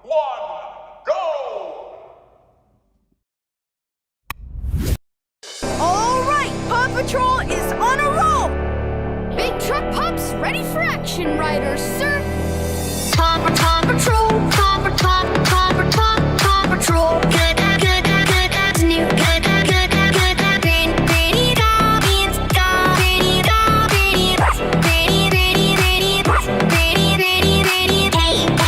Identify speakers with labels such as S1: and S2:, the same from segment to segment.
S1: 1, go!
S2: All right, Paw Patrol is on a roll! Big truck pups ready for action, riders, sir! Paw Patrol, Paw Patrol, good, as new, good, pretty Robins, pretty Robins,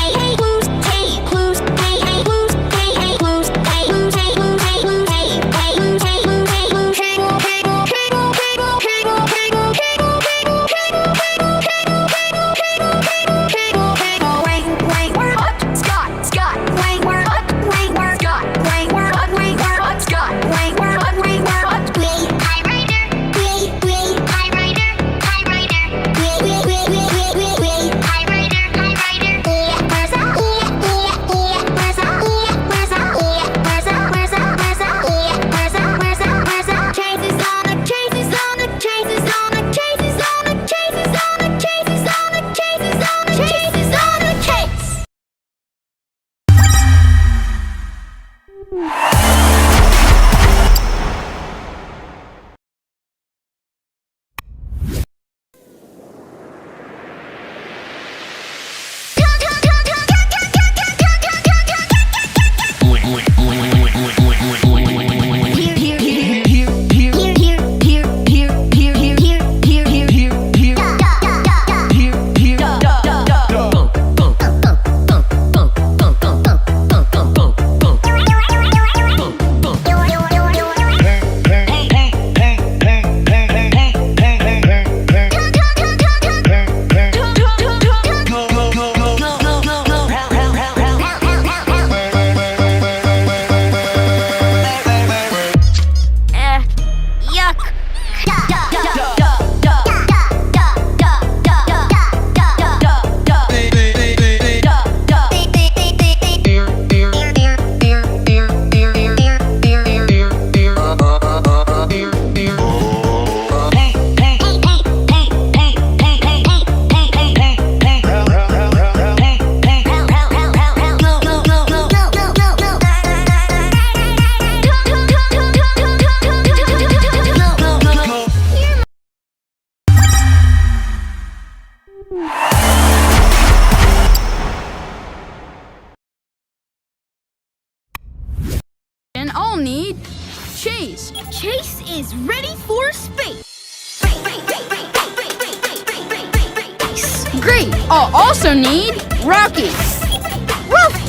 S2: hey, blues, hey, blues, hey, blues, hey, blues, hey, blues, hey, blues, hey, blues, hey, blues, hey, blues, hey, blues, And I'll need Chase. Chase is ready for space. Great. I'll also need Rocky. Woof!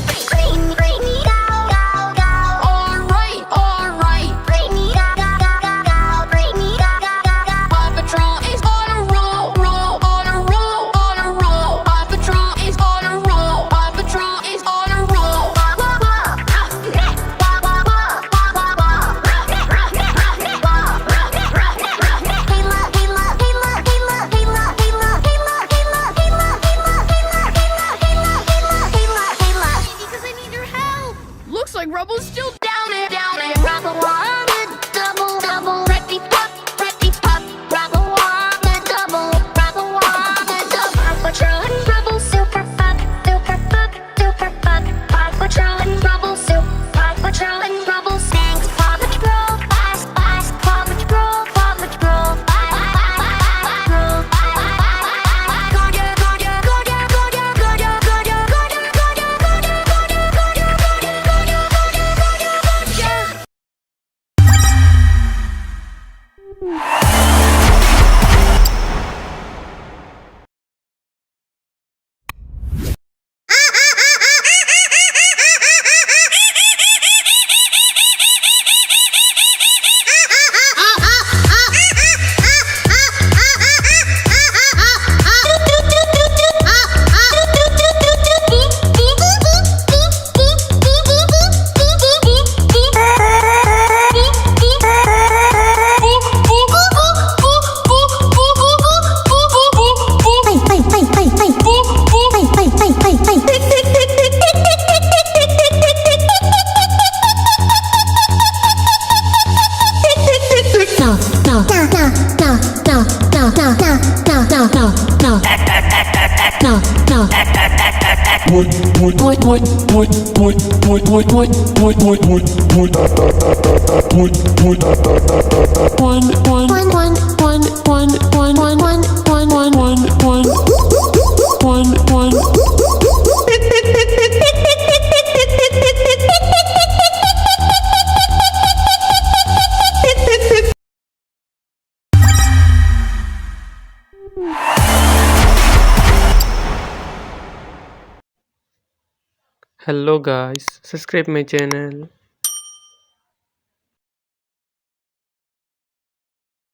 S1: Hello guys, subscribe my channel.